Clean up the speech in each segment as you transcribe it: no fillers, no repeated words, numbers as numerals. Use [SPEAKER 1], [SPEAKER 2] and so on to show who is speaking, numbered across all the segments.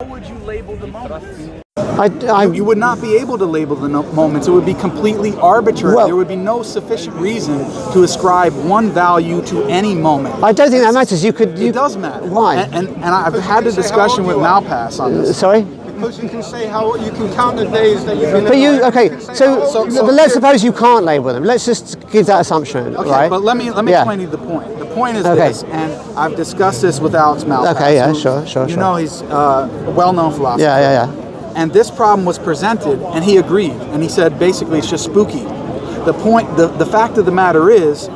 [SPEAKER 1] How would you label the moments?
[SPEAKER 2] You would not be able to label the moments. It would be completely arbitrary.
[SPEAKER 1] Well,
[SPEAKER 2] there would be no sufficient reason to ascribe one value to any moment.
[SPEAKER 1] I don't think that matters. It
[SPEAKER 2] does matter.
[SPEAKER 1] Why?
[SPEAKER 2] And I've had a discussion with Malpass on this.
[SPEAKER 1] Sorry?
[SPEAKER 3] Because you can say how you can count the days that you've been.
[SPEAKER 1] But you but let's suppose you can't label them. Let's just give that assumption,
[SPEAKER 2] Okay,
[SPEAKER 1] right?
[SPEAKER 2] but let me explain you the point. The point is this, and I've discussed this with Alex Malpass.
[SPEAKER 1] Okay, yeah, sure.
[SPEAKER 2] You know, he's a well-known philosopher.
[SPEAKER 1] Yeah.
[SPEAKER 2] And this problem was presented, and he agreed, and he said basically it's just spooky. The fact of the matter is,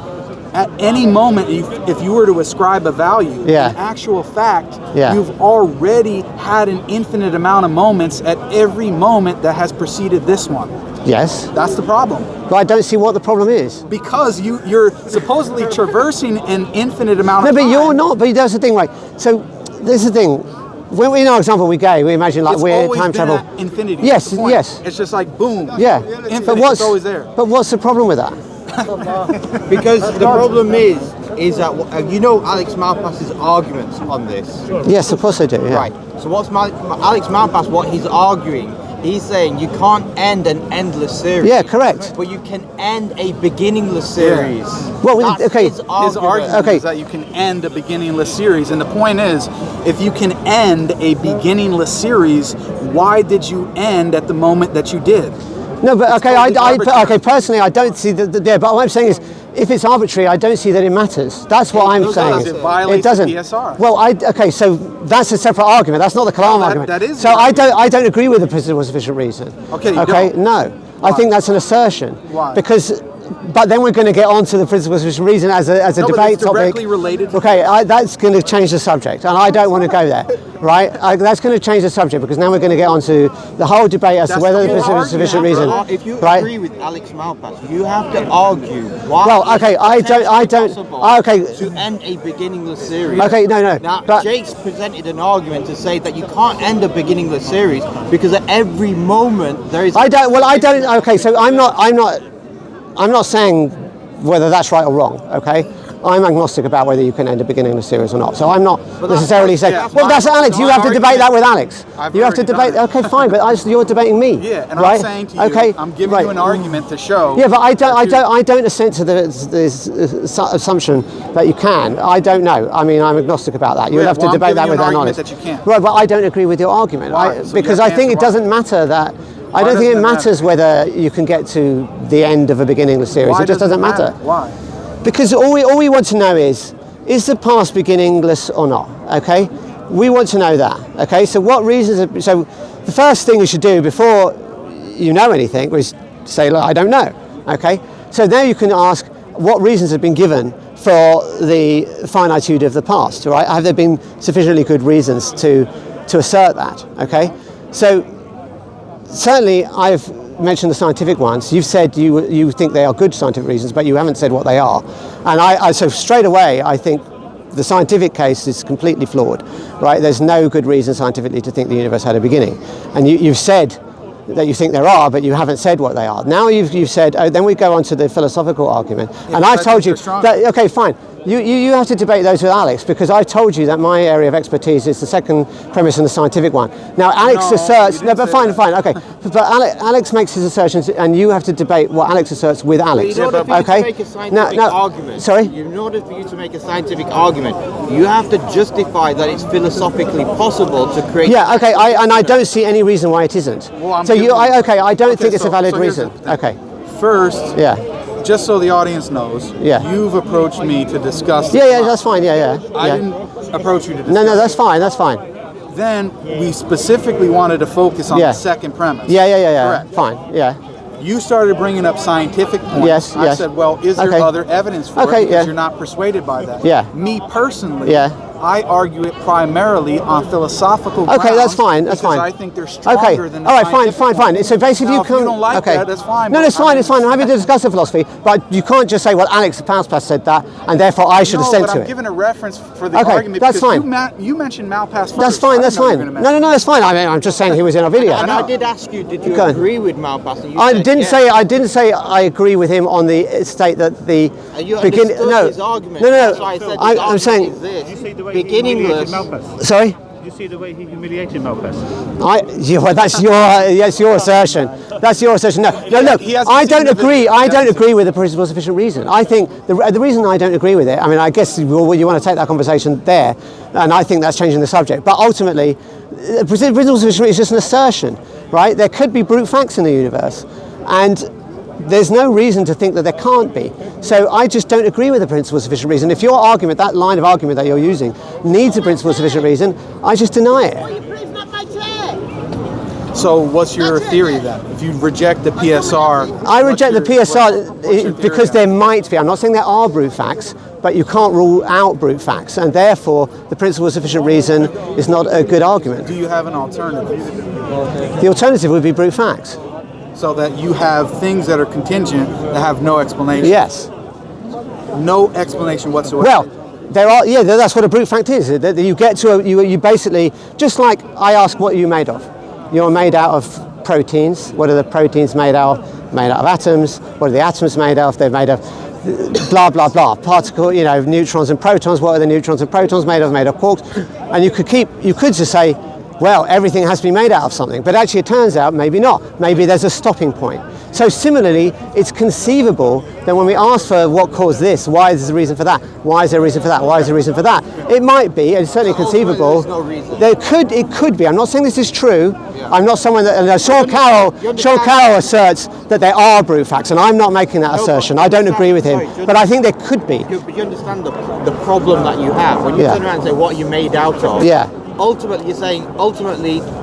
[SPEAKER 2] at any moment, if you were to ascribe a value, in actual fact, you've already had an infinite amount of moments at every moment that has preceded this one.
[SPEAKER 1] Yes.
[SPEAKER 2] That's the problem.
[SPEAKER 1] But I don't see what the problem is.
[SPEAKER 2] Because you're supposedly traversing an infinite amount of time.
[SPEAKER 1] No, but you're not. But that's the thing, right? So this is the thing. When we know example we gave, we imagine like weird time travel.
[SPEAKER 2] At infinity.
[SPEAKER 1] Yes.
[SPEAKER 2] It's just like boom.
[SPEAKER 1] Yeah.
[SPEAKER 2] Infinite. It's always there.
[SPEAKER 1] But what's the problem with that?
[SPEAKER 3] Because the problem is that you know Alex Malpass's arguments on this.
[SPEAKER 1] Yes, of course I do. Yeah.
[SPEAKER 3] Right. So what's Alex Malpass? What he's arguing? He's saying you can't end an endless series.
[SPEAKER 1] Yeah, correct.
[SPEAKER 3] But you can end a beginningless series.
[SPEAKER 1] Well,
[SPEAKER 3] That's
[SPEAKER 1] okay.
[SPEAKER 3] His
[SPEAKER 2] argument is that you can end a beginningless series, and the point is, if you can end a beginningless series, why did you end at the moment that you did?
[SPEAKER 1] No, but okay, personally, I don't see but what I'm saying is, if it's arbitrary, I don't see that it matters. That's what I'm saying.
[SPEAKER 2] It violates
[SPEAKER 1] it doesn't.
[SPEAKER 2] the PSR.
[SPEAKER 1] Well, so that's a separate argument. That's not the Kalam argument.
[SPEAKER 2] That is.
[SPEAKER 1] So I don't agree with the principle sufficient reason.
[SPEAKER 2] Okay.
[SPEAKER 1] No. Why? I think that's an assertion.
[SPEAKER 2] Why?
[SPEAKER 1] But then we're going to get on to the principle of sufficient reason as a debate
[SPEAKER 2] but it's
[SPEAKER 1] topic.
[SPEAKER 2] Directly related.
[SPEAKER 1] Okay, that's going to change the subject, and I don't want to go there, right? That's going to change the subject because now we're going to get on to the whole debate as to whether the principle of sufficient reason.
[SPEAKER 3] If you agree with Alex Malpass, you have to argue why.
[SPEAKER 1] Well, okay, I don't. Okay.
[SPEAKER 3] To end a beginningless series.
[SPEAKER 1] Okay, no.
[SPEAKER 3] Now,
[SPEAKER 1] but
[SPEAKER 3] Jake's presented an argument to say that you can't end a beginningless series because at every moment there is.
[SPEAKER 1] I don't. Okay, so I'm not saying whether that's right or wrong, okay? I'm agnostic about whether you can end a beginningless series or not. So I'm not necessarily saying, well, that's Alex, you have to debate that with Alex. You have to debate, okay, fine, but you're debating me.
[SPEAKER 2] Yeah, and
[SPEAKER 1] right?
[SPEAKER 2] I'm saying to you, I'm giving you an argument to show.
[SPEAKER 1] Yeah, but I don't assent to this assumption that you can. I don't know. I mean, I'm agnostic about that. You'll have to debate that with that knowledge.
[SPEAKER 2] That you can't.
[SPEAKER 1] Right, but I don't agree with your argument. Because I think it doesn't matter that. I don't think it matters whether you can get to the end of a beginningless series. It just doesn't matter.
[SPEAKER 2] Why?
[SPEAKER 1] Because all we want to know is the past beginningless or not? Okay, we want to know that. Okay, so what reasons? So the first thing you should do before you know anything is say, look, I don't know. Okay, so now you can ask what reasons have been given for the finitude of the past. Right? Have there been sufficiently good reasons to assert that? Okay, so certainly I've mentioned the scientific ones. You've said you think they are good scientific reasons, but you haven't said what they are. And so straight away, I think the scientific case is completely flawed, right? There's no good reason scientifically to think the universe had a beginning. And you've said that you think there are, but you haven't said what they are. Now you've said, then we go on to the philosophical argument.
[SPEAKER 2] Yeah,
[SPEAKER 1] and I've told you that, okay, fine. You have to debate those with Alex, because I told you that my area of expertise is the second premise and the scientific one. Now Alex asserts, no, but fine, okay. But Alex makes his assertions, and you have to debate what Alex asserts with Alex.
[SPEAKER 3] In order for you to make a scientific argument,
[SPEAKER 1] sorry?
[SPEAKER 3] In order for you to make a scientific argument, you have to justify that it's philosophically possible to create.
[SPEAKER 1] Yeah, okay, and I don't see any reason why it isn't.
[SPEAKER 2] Well,
[SPEAKER 1] I don't think it's a valid reason. Okay.
[SPEAKER 2] First.
[SPEAKER 1] Yeah.
[SPEAKER 2] Just so the audience knows, you've approached me to discuss.
[SPEAKER 1] Yeah, that's fine. Yeah.
[SPEAKER 2] I didn't approach you to discuss.
[SPEAKER 1] No, that's fine.
[SPEAKER 2] Then we specifically wanted to focus on the second premise.
[SPEAKER 1] Yeah.
[SPEAKER 2] Correct.
[SPEAKER 1] Fine. Yeah.
[SPEAKER 2] You started bringing up scientific points.
[SPEAKER 1] Yes.
[SPEAKER 2] I said, well, is there other evidence for it? Because you're not persuaded by that.
[SPEAKER 1] Yeah.
[SPEAKER 2] Me personally, I argue it primarily on philosophical grounds.
[SPEAKER 1] Okay, that's fine. That's fine.
[SPEAKER 2] I think they're stronger than the
[SPEAKER 1] all right, fine. So basically,
[SPEAKER 2] if you don't like that, that's fine.
[SPEAKER 1] No, it's fine. I'm happy to discuss the philosophy, but you can't just say, well, Alex Malpass said that, and therefore I should assent to it.
[SPEAKER 2] I'm giving a reference for the argument.
[SPEAKER 1] That's fine.
[SPEAKER 2] You mentioned Malpass first.
[SPEAKER 1] That's fine. No, that's fine. I mean, I'm just saying he was in our video.
[SPEAKER 3] And I did ask you, did you agree with Malpass? And you
[SPEAKER 1] I didn't say I agree with him on the state that the
[SPEAKER 3] beginning. No, his argument.
[SPEAKER 1] No. I'm saying
[SPEAKER 3] beginningless.
[SPEAKER 1] Sorry?
[SPEAKER 4] You see the way he humiliated Malpass?
[SPEAKER 1] That's your assertion. That's your assertion. No, look, I don't agree. I don't agree with the principle of sufficient reason. I think the reason I don't agree with it, I mean, I guess you want to take that conversation there, and I think that's changing the subject. But ultimately, the principle of sufficient reason is just an assertion, right? There could be brute facts in the universe, and there's no reason to think that there can't be. So I just don't agree with the principle of sufficient reason. If your argument, that line of argument that you're using, needs a principle of sufficient reason, I just deny it.
[SPEAKER 2] So what's your theory then? If you reject the PSR...
[SPEAKER 1] I reject the PSR because there might be. I'm not saying there are brute facts, but you can't rule out brute facts, and therefore the principle of sufficient reason is not a good argument.
[SPEAKER 2] Do you have an alternative?
[SPEAKER 1] The alternative would be brute facts.
[SPEAKER 2] So that you have things that are contingent that have no explanation.
[SPEAKER 1] Yes.
[SPEAKER 2] No explanation whatsoever.
[SPEAKER 1] Well, there are. Yeah, that's what a brute fact is. That you get to you basically, just like I ask, what are you made of? You're made out of proteins. What are the proteins made out of? Made out of atoms. What are the atoms made out of? They're made of blah blah blah. Particle, neutrons and protons. What are the neutrons and protons made of? Made of quarks. And you could just say, well, everything has to be made out of something, but actually it turns out maybe not. Maybe there's a stopping point. So similarly, it's conceivable that when we ask for what caused this, why is there a reason for that? Why is there a reason for that? Why is there a reason for that? It might be, and it's certainly conceivable. It could be. I'm not saying this is true. Yeah. I'm not someone that. Sean Carroll asserts that there are brute facts, and I'm not making that assertion. I don't agree with him, but I think there could be.
[SPEAKER 3] But you understand the problem that you have when you turn around and say what are you made out of.
[SPEAKER 1] Yeah.
[SPEAKER 3] Ultimately, you're saying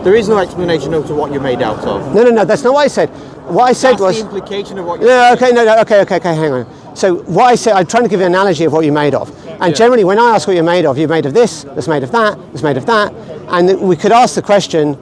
[SPEAKER 3] there is no explanation as to what you're made out of.
[SPEAKER 1] No, that's not what I said. What I said was
[SPEAKER 3] the implication of what you're saying.
[SPEAKER 1] Okay, hang on. So what I said, I'm trying to give you an analogy of what you're made of. And generally, when I ask what you're made of this, that's made of that, that's made of that. And we could ask the question,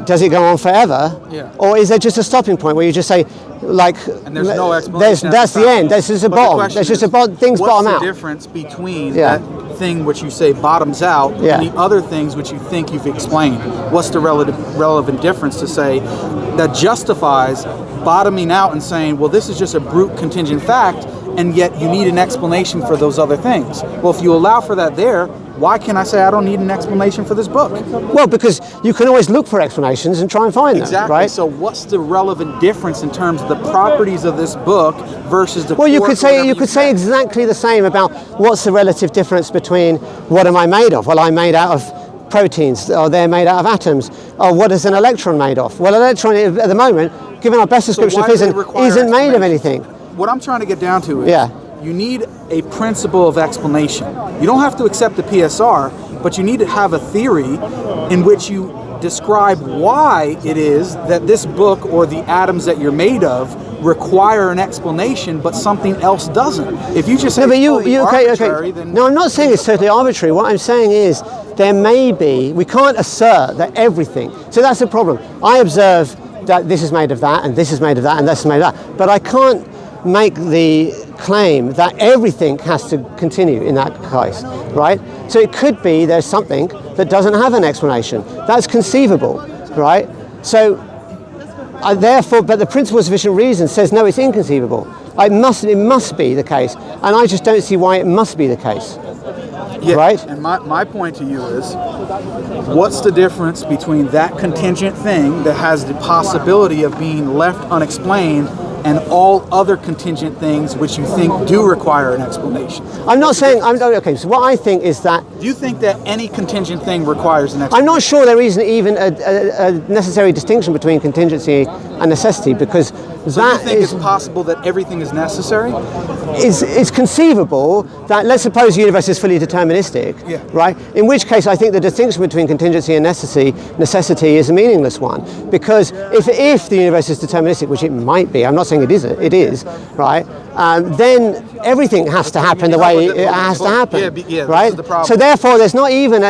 [SPEAKER 1] does it go on forever? Yeah. Or is there just a stopping point where you just say, like,
[SPEAKER 2] and there's no explanation.
[SPEAKER 1] That's the end. There's just a bottom. There's just things bottom out.
[SPEAKER 2] What's the difference between that thing which you say bottoms out and the other things which you think you've explained? What's the relevant difference to say that justifies bottoming out and saying, well, this is just a brute contingent fact, and yet you need an explanation for those other things? Well, if you allow for that there, why can I say I don't need an explanation for this book?
[SPEAKER 1] Well, because you can always look for explanations and try and find them, right?
[SPEAKER 2] So what's the relevant difference in terms of the properties of this book versus the...
[SPEAKER 1] Well, you could say exactly the same about what's the relative difference between what am I made of? Well, I'm made out of proteins, or they're made out of atoms. Or what is an electron made of? Well, an electron at the moment, given our best description of physics, isn't made of anything.
[SPEAKER 2] What I'm trying to get down to is you need a principle of explanation. You don't have to accept the PSR, but you need to have a theory in which you describe why it is that this book or the atoms that you're made of require an explanation, but something else doesn't. If you just say arbitrary, then...
[SPEAKER 1] No, I'm not saying it's totally arbitrary. What I'm saying is there may be, we can't assert that everything. So that's the problem. I observe that this is made of that, and this is made of that, and this is made of that, but I can't make the claim that everything has to continue in that case, right? So it could be there's something that doesn't have an explanation. That's conceivable, right? So therefore, but the principle of sufficient reason says no, it's inconceivable. It must be the case, and I just don't see why it must be the case.
[SPEAKER 2] Yeah,
[SPEAKER 1] right?
[SPEAKER 2] And my point to you is, what's the difference between that contingent thing that has the possibility of being left unexplained and all other contingent things which you think do require an explanation?
[SPEAKER 1] I'm not saying, okay, so what I think is that...
[SPEAKER 2] Do you think that any contingent thing requires an explanation?
[SPEAKER 1] I'm not sure there isn't even a necessary distinction between contingency and necessity, because
[SPEAKER 2] so you think it's possible that everything is necessary?
[SPEAKER 1] It's conceivable that, let's suppose the universe is fully deterministic, right? In which case I think the distinction between contingency and necessity is a meaningless one, because if the universe is deterministic, which it might be, I'm not saying it is, right? Then everything has to happen the way it has to happen, right? So therefore there's not even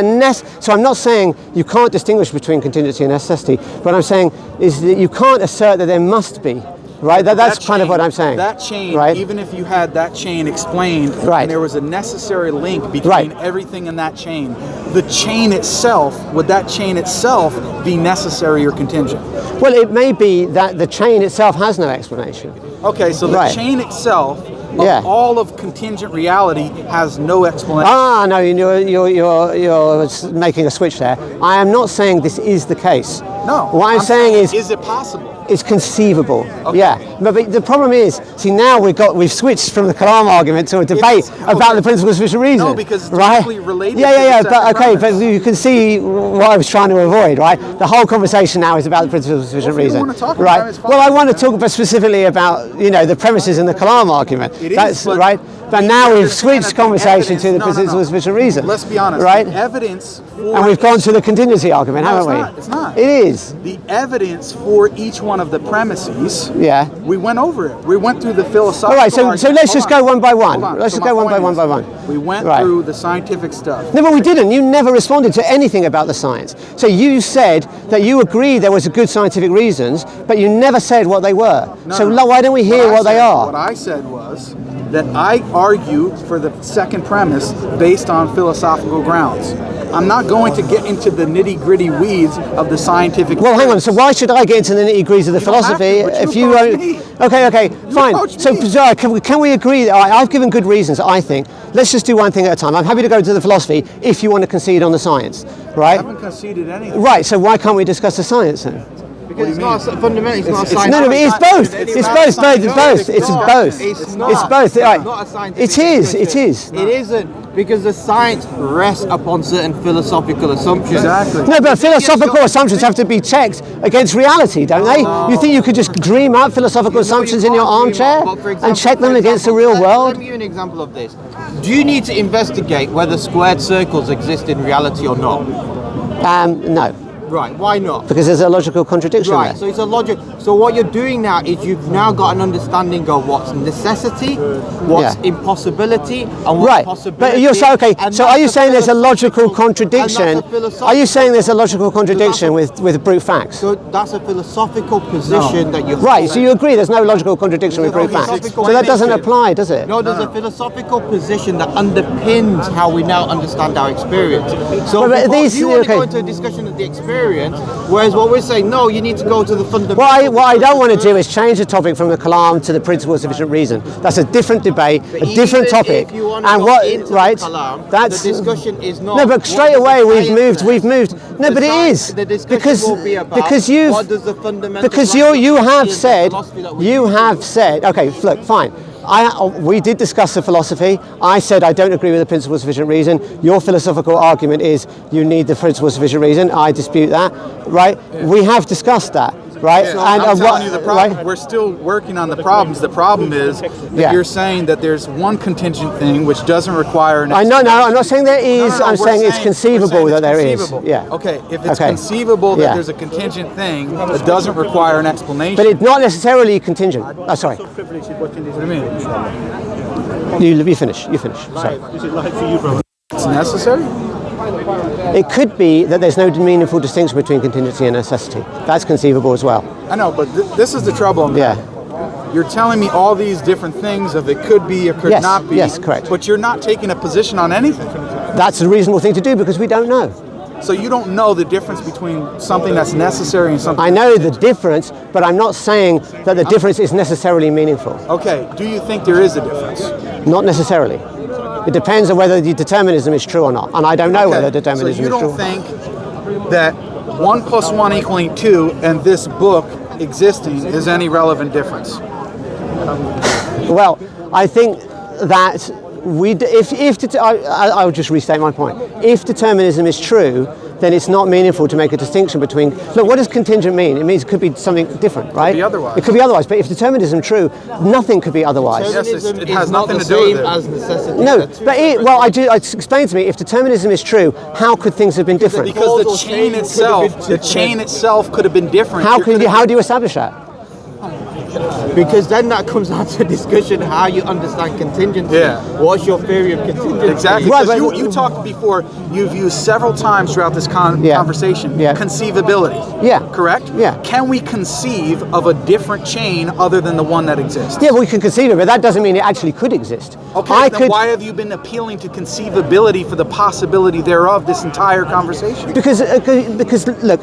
[SPEAKER 1] so I'm not saying you can't distinguish between contingency and necessity. What I'm saying is that you can't assert that there must be. Right, that's kind of what I'm saying.
[SPEAKER 2] That chain, right? Even if you had that chain explained, and there was a necessary link between everything in that chain, the chain itself, would that chain itself be necessary or contingent?
[SPEAKER 1] Well, it may be that the chain itself has no explanation.
[SPEAKER 2] Okay, so the chain itself of all of contingent reality has no explanation.
[SPEAKER 1] Ah, no, you're making a switch there. I am not saying this is the case.
[SPEAKER 2] No.
[SPEAKER 1] What I'm saying is
[SPEAKER 2] it possible?
[SPEAKER 1] It's conceivable.
[SPEAKER 2] Okay.
[SPEAKER 1] Yeah. But the problem is, see, now we've switched from the Kalam argument to a debate about the principles of sufficient reason.
[SPEAKER 2] No, because it's
[SPEAKER 1] right?
[SPEAKER 2] directly related.
[SPEAKER 1] Yeah.
[SPEAKER 2] To the
[SPEAKER 1] But okay,
[SPEAKER 2] premise.
[SPEAKER 1] but you can see what I was trying to avoid, right? The whole conversation now is about the principles of sufficient
[SPEAKER 2] Well, if you
[SPEAKER 1] reason,
[SPEAKER 2] don't want to talk about
[SPEAKER 1] right?
[SPEAKER 2] it, it's fine.
[SPEAKER 1] Well, I want to talk about specifically about the premises in the Kalam argument.
[SPEAKER 2] It is,
[SPEAKER 1] That's
[SPEAKER 2] but
[SPEAKER 1] right. But now we've
[SPEAKER 2] understand
[SPEAKER 1] switched
[SPEAKER 2] that the
[SPEAKER 1] conversation to the
[SPEAKER 2] evidence-
[SPEAKER 1] principles of sufficient reason.
[SPEAKER 2] Let's be honest.
[SPEAKER 1] right?
[SPEAKER 2] The evidence for
[SPEAKER 1] And we've gone to the contingency argument,
[SPEAKER 2] No,
[SPEAKER 1] haven't we?
[SPEAKER 2] It's not.
[SPEAKER 1] It is.
[SPEAKER 2] The evidence for each one of the premises.
[SPEAKER 1] Yeah.
[SPEAKER 2] We went over it. We went through the philosophical.
[SPEAKER 1] All right, so
[SPEAKER 2] argument.
[SPEAKER 1] let's just
[SPEAKER 2] Hold
[SPEAKER 1] go
[SPEAKER 2] on.
[SPEAKER 1] one by one.
[SPEAKER 2] Hold on.
[SPEAKER 1] Let's
[SPEAKER 2] So
[SPEAKER 1] just
[SPEAKER 2] my
[SPEAKER 1] go one by
[SPEAKER 2] point
[SPEAKER 1] one
[SPEAKER 2] is,
[SPEAKER 1] by one.
[SPEAKER 2] We went
[SPEAKER 1] Right.
[SPEAKER 2] through the scientific stuff.
[SPEAKER 1] No, but we didn't. You never responded to anything about the science. So you said that you agreed there was a good scientific reasons, but you never said what they were. So why don't we hear what they are?
[SPEAKER 2] What I said was that I argue for the second premise based on philosophical grounds. I'm not going to get into the nitty-gritty weeds of the scientific.
[SPEAKER 1] Well, hang on. So why should I get into the nitty-gritties of the
[SPEAKER 2] You don't have
[SPEAKER 1] philosophy
[SPEAKER 2] to, but
[SPEAKER 1] if
[SPEAKER 2] you
[SPEAKER 1] you
[SPEAKER 2] approach
[SPEAKER 1] won't?
[SPEAKER 2] me.
[SPEAKER 1] Okay, fine.
[SPEAKER 2] approach
[SPEAKER 1] So
[SPEAKER 2] me.
[SPEAKER 1] Zara, can we agree that I've given good reasons? I think. Let's just do one thing at a time. I'm happy to go to the philosophy if you want to concede on the science,
[SPEAKER 2] I
[SPEAKER 1] right?
[SPEAKER 2] haven't conceded anything.
[SPEAKER 1] Right. So why can't we discuss the science then?
[SPEAKER 3] Because it's not fundamentally, it's not a
[SPEAKER 2] It's
[SPEAKER 3] scientific.
[SPEAKER 1] No, but it's both. It's
[SPEAKER 2] not
[SPEAKER 1] both.
[SPEAKER 2] a scientific-
[SPEAKER 1] Both. It's
[SPEAKER 3] not.
[SPEAKER 1] both.
[SPEAKER 3] It's not.
[SPEAKER 1] It's both. Right.
[SPEAKER 3] It's not a scientific
[SPEAKER 1] It is.
[SPEAKER 3] discussion.
[SPEAKER 1] It is.
[SPEAKER 3] It isn't, because the science rests upon certain philosophical assumptions.
[SPEAKER 2] Exactly.
[SPEAKER 1] No, but philosophical assumptions have to be checked against reality, don't they? You think you could just dream up philosophical assumptions in your armchair and check them against the real world?
[SPEAKER 3] Let me give you an example of this. Do you need to investigate whether squared circles exist in reality or not?
[SPEAKER 1] No,
[SPEAKER 3] Right, why not?
[SPEAKER 1] because there's a logical contradiction
[SPEAKER 3] Right,
[SPEAKER 1] there.
[SPEAKER 3] so it's a logic. So what you're doing now is you've now got an understanding of what's necessity, what's
[SPEAKER 1] Yeah.
[SPEAKER 3] impossibility, and what's
[SPEAKER 1] Right,
[SPEAKER 3] possibility.
[SPEAKER 1] but you're saying, okay,
[SPEAKER 3] and
[SPEAKER 1] so
[SPEAKER 3] that's
[SPEAKER 1] are you
[SPEAKER 3] a
[SPEAKER 1] saying there's a logical
[SPEAKER 3] philosophical-
[SPEAKER 1] contradiction?
[SPEAKER 3] and that's a philosophical-
[SPEAKER 1] Are you saying there's a logical contradiction with brute facts?
[SPEAKER 3] So that's a philosophical position that you're
[SPEAKER 1] Right, so you agree there's no logical contradiction with brute facts.
[SPEAKER 3] philosophical
[SPEAKER 1] So that doesn't
[SPEAKER 2] position.
[SPEAKER 1] apply, does it?
[SPEAKER 3] No, there's a philosophical position that underpins how we now understand our experience. So
[SPEAKER 1] But
[SPEAKER 3] before,
[SPEAKER 1] these-
[SPEAKER 3] you want to
[SPEAKER 1] okay.
[SPEAKER 3] go into a discussion of the experience, whereas what we're saying, no, you need to go to the fundamental.
[SPEAKER 1] What I don't want to do is change the topic from the Kalam to the principle of sufficient reason. That's a different debate, a different
[SPEAKER 3] Even
[SPEAKER 1] topic.
[SPEAKER 3] If you want to
[SPEAKER 1] And
[SPEAKER 3] go
[SPEAKER 1] what,
[SPEAKER 3] into the
[SPEAKER 1] right?
[SPEAKER 3] Kalam,
[SPEAKER 1] That's
[SPEAKER 3] the discussion is not.
[SPEAKER 1] no, but
[SPEAKER 3] what
[SPEAKER 1] straight
[SPEAKER 3] does the
[SPEAKER 1] away we've
[SPEAKER 3] science
[SPEAKER 1] moved.
[SPEAKER 3] say?
[SPEAKER 1] No,
[SPEAKER 3] The
[SPEAKER 1] but it
[SPEAKER 3] science-
[SPEAKER 1] is
[SPEAKER 3] the discussion will be about
[SPEAKER 1] because you've
[SPEAKER 3] what does the fundamental
[SPEAKER 1] because
[SPEAKER 3] right
[SPEAKER 1] you
[SPEAKER 3] of
[SPEAKER 1] have
[SPEAKER 3] the
[SPEAKER 1] said
[SPEAKER 3] philosophy that we
[SPEAKER 1] you
[SPEAKER 3] use.
[SPEAKER 1] have said okay. Look, fine. We did discuss the philosophy. I said I don't agree with the principle of sufficient reason. Your philosophical argument is you need the principle of sufficient reason. I dispute that. Right? We have discussed that. Right?
[SPEAKER 2] So I'm
[SPEAKER 1] what-
[SPEAKER 2] telling you the problem.
[SPEAKER 1] right?
[SPEAKER 2] We're still working on the problems. The problem is that
[SPEAKER 1] Yeah.
[SPEAKER 2] you're saying that there's one contingent thing which doesn't require an
[SPEAKER 1] I know. No, I'm not saying there is.
[SPEAKER 2] No,
[SPEAKER 1] I'm
[SPEAKER 2] we're
[SPEAKER 1] saying it's conceivable
[SPEAKER 2] we're saying
[SPEAKER 1] that
[SPEAKER 2] it's
[SPEAKER 1] there is.
[SPEAKER 2] conceivable.
[SPEAKER 1] Yeah.
[SPEAKER 2] Okay, if it's
[SPEAKER 1] Okay.
[SPEAKER 2] conceivable that
[SPEAKER 1] Yeah.
[SPEAKER 2] there's a contingent thing that doesn't require an explanation.
[SPEAKER 1] But it's not necessarily contingent. Oh, sorry.
[SPEAKER 2] What do you mean?
[SPEAKER 1] You finish. You finish. Sorry.
[SPEAKER 4] Is it like for you, brother?
[SPEAKER 2] It's necessary?
[SPEAKER 1] It could be that there's no meaningful distinction between contingency and necessity. That's conceivable as well.
[SPEAKER 2] I know, but this is the trouble.
[SPEAKER 1] Yeah.
[SPEAKER 2] You're telling me all these different things of it could be or could
[SPEAKER 1] Yes,
[SPEAKER 2] not be.
[SPEAKER 1] yes, correct.
[SPEAKER 2] But you're not taking a position on anything.
[SPEAKER 1] That's a reasonable thing to do because we don't know.
[SPEAKER 2] So you don't know the difference between something that's necessary and something.
[SPEAKER 1] I know the difference, but I'm not saying that the difference is necessarily meaningful.
[SPEAKER 2] Okay, do you think there is a difference?
[SPEAKER 1] Not necessarily. It depends on whether the determinism is true or not. And I don't know whether
[SPEAKER 2] Okay,
[SPEAKER 1] determinism
[SPEAKER 2] so you
[SPEAKER 1] is true.
[SPEAKER 2] don't think that 1 + 1 = 2 and this book existing is any relevant difference?
[SPEAKER 1] Well, I think that I'll just restate my point. If determinism is true, then it's not meaningful to make a distinction between. Look, what does contingent mean? It means it could be something different, right?
[SPEAKER 2] be otherwise.
[SPEAKER 1] It could be otherwise. But if determinism is true, nothing could be otherwise.
[SPEAKER 2] Yes,
[SPEAKER 3] Determinism
[SPEAKER 2] it
[SPEAKER 3] is
[SPEAKER 2] has
[SPEAKER 3] not
[SPEAKER 2] nothing
[SPEAKER 3] the
[SPEAKER 2] to do with
[SPEAKER 3] same
[SPEAKER 2] it.
[SPEAKER 3] as necessity.
[SPEAKER 1] No,
[SPEAKER 3] They're two
[SPEAKER 1] but
[SPEAKER 3] separate
[SPEAKER 1] explain to me, if determinism is true, how could things have been different?
[SPEAKER 2] Because
[SPEAKER 3] Causal
[SPEAKER 2] the chain
[SPEAKER 3] chain could have been
[SPEAKER 2] itself could have been different.
[SPEAKER 1] How
[SPEAKER 2] You're
[SPEAKER 1] do you establish that?
[SPEAKER 3] Because then that comes down to a discussion how you understand contingency.
[SPEAKER 2] Yeah.
[SPEAKER 3] What's your theory of contingency?
[SPEAKER 2] Exactly.
[SPEAKER 1] Right,
[SPEAKER 2] Because
[SPEAKER 1] but-
[SPEAKER 2] you talked before, you've used several times throughout this
[SPEAKER 1] Yeah.
[SPEAKER 2] conversation,
[SPEAKER 1] Yeah.
[SPEAKER 2] conceivability.
[SPEAKER 1] Yeah.
[SPEAKER 2] Correct?
[SPEAKER 1] Yeah.
[SPEAKER 2] Can we conceive of a different chain other than the one that exists?
[SPEAKER 1] Yeah, we can conceive it, but that doesn't mean it actually could exist.
[SPEAKER 2] Okay, then why have you been appealing to conceivability for the possibility thereof this entire conversation?
[SPEAKER 1] Because look,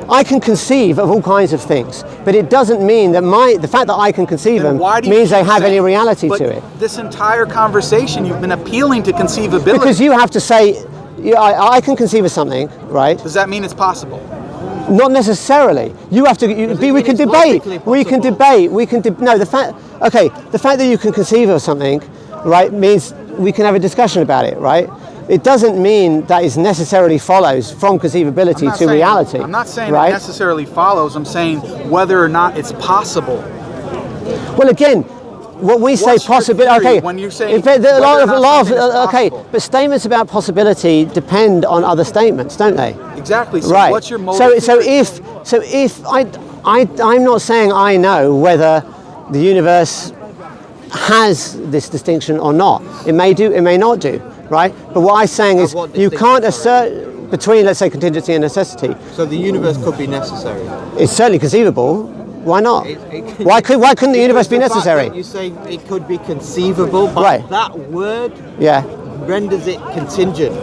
[SPEAKER 1] I can conceive of all kinds of things, but it doesn't mean that the fact that I can conceive them means they have any reality to it.
[SPEAKER 2] This entire conversation, you've been appealing to conceivability.
[SPEAKER 1] Because you have to say, I can conceive of something, right?
[SPEAKER 2] Does that mean it's possible?
[SPEAKER 1] Not necessarily. You have to. We can debate. No, the fact that you can conceive of something, right, means we can have a discussion about it, right? It doesn't mean that it necessarily follows from conceivability to reality.
[SPEAKER 2] I'm not saying
[SPEAKER 1] right?
[SPEAKER 2] it necessarily follows. I'm saying whether or not it's possible.
[SPEAKER 1] Well, again, when we say possibility, okay,
[SPEAKER 2] when you're saying
[SPEAKER 1] but statements about possibility depend on other statements, don't they?
[SPEAKER 2] Exactly. So
[SPEAKER 1] right.
[SPEAKER 2] What's your motive?
[SPEAKER 1] So if I'm not saying I know whether the universe has this distinction or not. It may do, it may not do, right? But what I'm saying is you can't assert between, let's say, contingency and necessity.
[SPEAKER 3] So the universe could be necessary.
[SPEAKER 1] It's certainly conceivable. Why not? Why couldn't the universe be necessary?
[SPEAKER 3] You say it could be conceivable, but
[SPEAKER 1] right.
[SPEAKER 3] that word renders it contingent.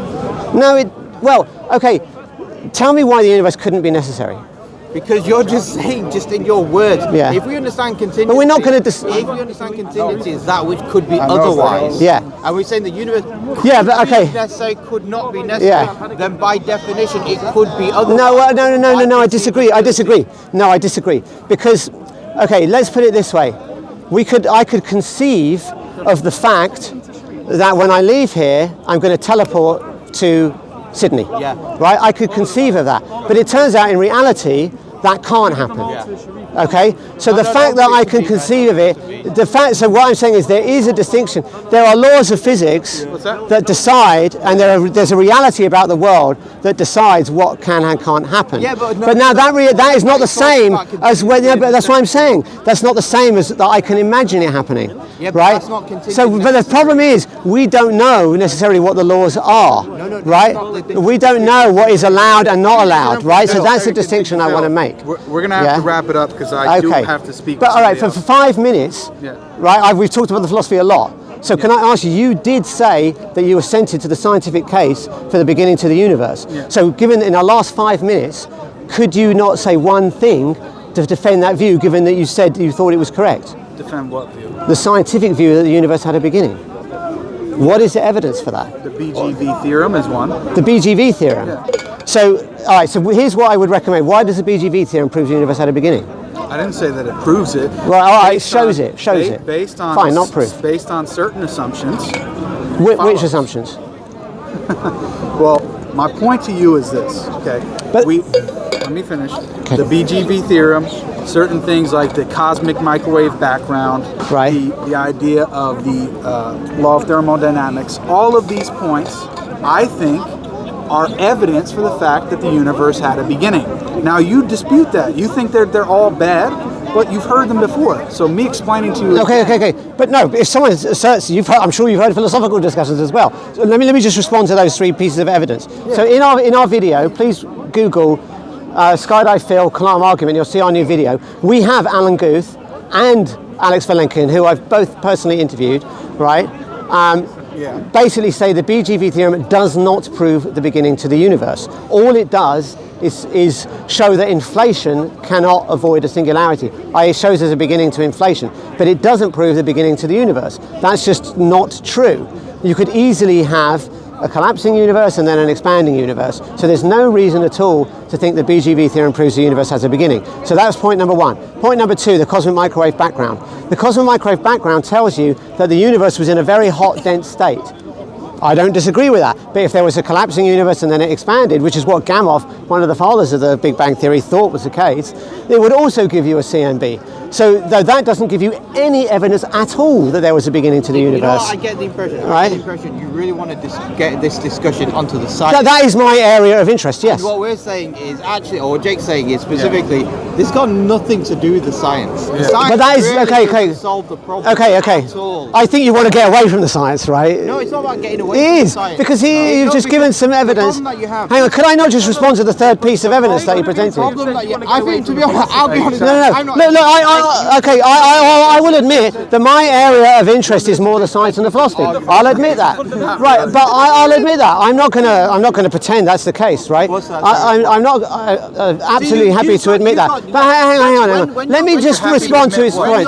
[SPEAKER 1] No, well, okay. Tell me why the universe couldn't be necessary.
[SPEAKER 3] Because you're just saying, just in your words, if we understand contingency,
[SPEAKER 1] but we're not going to.
[SPEAKER 3] If we understand contingency as that which could be otherwise, and we're saying the universe could necessary, could not be necessary, then by definition it could be otherwise.
[SPEAKER 1] No, I disagree. No, I disagree. Because, okay, let's put it this way: I could conceive of the fact that when I leave here, I'm going to teleport to Sydney, right? I could conceive of that, but it turns out in reality that can't happen. Okay, so the fact that I can conceive of it, so what I'm saying is there is a distinction. There are laws of physics that decide, and there's a reality about the world that decides what can and can't happen. But now that is not the same as when. But that's what I'm saying. That's not the same as that I can imagine it happening, right? But the problem is we don't know necessarily what the laws are, right? We don't know what is allowed and not allowed, right? So that's the distinction I want to make.
[SPEAKER 2] We're going to have to wrap it up because I do have to speak.
[SPEAKER 1] But all right, for 5 minutes, right? We've talked about the philosophy a lot. So can I ask you? You did say that you assented to the scientific case for the beginning to the universe. So, given in our last 5 minutes, could you not say one thing to defend that view? Given that you said you thought it was correct.
[SPEAKER 2] Defend what view?
[SPEAKER 1] The scientific view that the universe had a beginning. What is the evidence for that?
[SPEAKER 2] The BGV theorem is one.
[SPEAKER 1] The BGV theorem. So, all right. So here's what I would recommend. Why does the BGV theorem prove the universe had a beginning?
[SPEAKER 2] I didn't say that it proves it.
[SPEAKER 1] Well, all right, it shows it.
[SPEAKER 2] Based on
[SPEAKER 1] fine, not proof.
[SPEAKER 2] Based on certain assumptions.
[SPEAKER 1] Which assumptions?
[SPEAKER 2] Well, my point to you is this. Okay. Let me finish. Okay. The BGV theorem. Certain things like the cosmic microwave background, the idea of the law of thermodynamics, all of these points, I think, are evidence for the fact that the universe had a beginning. Now, you dispute that. You think they're all bad, but you've heard them before. So me explaining to you...
[SPEAKER 1] Okay. But no, if someone asserts, I'm sure you've heard philosophical discussions as well. So let me just respond to those 3 pieces of evidence. Yeah. So in our video, please Google Skydive Phil, Kalam argument, you'll see our new video. We have Alan Guth and Alex Valenkin, who I've both personally interviewed, right? Basically say the BGV theorem does not prove the beginning to the universe. All it does is show that inflation cannot avoid a singularity. It shows there's a beginning to inflation, but it doesn't prove the beginning to the universe. That's just not true. You could easily have a collapsing universe and then an expanding universe. So there's no reason at all to think the BGV theorem proves the universe has a beginning. So that's point number 1. Point number 2, the cosmic microwave background. The cosmic microwave background tells you that the universe was in a very hot, dense state. I don't disagree with that, but if there was a collapsing universe and then it expanded, which is what Gamow, one of the fathers of the Big Bang Theory, thought was the case, it would also give you a CMB. So though that doesn't give you any evidence at all that there was a beginning to the universe.
[SPEAKER 3] I get the impression, you really want to get this discussion onto the science.
[SPEAKER 1] That is my area of interest, yes.
[SPEAKER 3] And what we're saying is actually, or what Jake's saying is specifically, this has got nothing to do with the science. The science
[SPEAKER 1] but that is
[SPEAKER 3] really
[SPEAKER 1] okay.
[SPEAKER 3] doesn't solve the problem at all.
[SPEAKER 1] I think you want to get away from the science, right?
[SPEAKER 3] No, it's not about getting away.
[SPEAKER 1] It is, because you've just given some evidence. Hang on, could I not just respond to the third piece of evidence that you presented?
[SPEAKER 3] I think, to be honest, I'll be honest.
[SPEAKER 1] No. Look, Okay, I will admit that my area of interest is more the science and the philosophy. I'll admit that. Right, but I'll admit that. I'm not gonna pretend that's the case, right? I'm not absolutely happy to admit that. But hang on. Let me just respond to his point.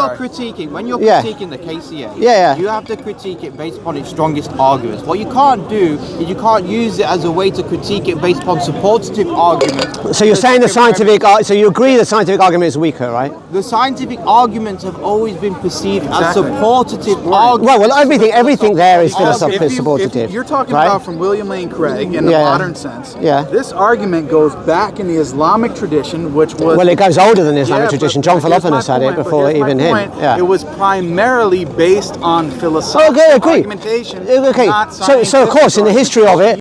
[SPEAKER 3] When you're critiquing the KCA, you have to critique it based upon its strongest arguments. What you can't do is you can't use it as a way to critique it based upon supportive arguments.
[SPEAKER 1] So you're saying the scientific, so you agree the scientific argument is weaker, right?
[SPEAKER 3] The scientific arguments have always been perceived as supportive arguments.
[SPEAKER 1] Well, everything there is philosophically supportive.
[SPEAKER 2] If you're talking about from William Lane Craig in the modern sense, this argument goes back in the Islamic tradition, which was...
[SPEAKER 1] Well, it goes older than the Islamic tradition. John Philoponus had it before even him.
[SPEAKER 2] It was primarily based on philosophical argumentation.
[SPEAKER 1] Okay, so of course, in the history of it,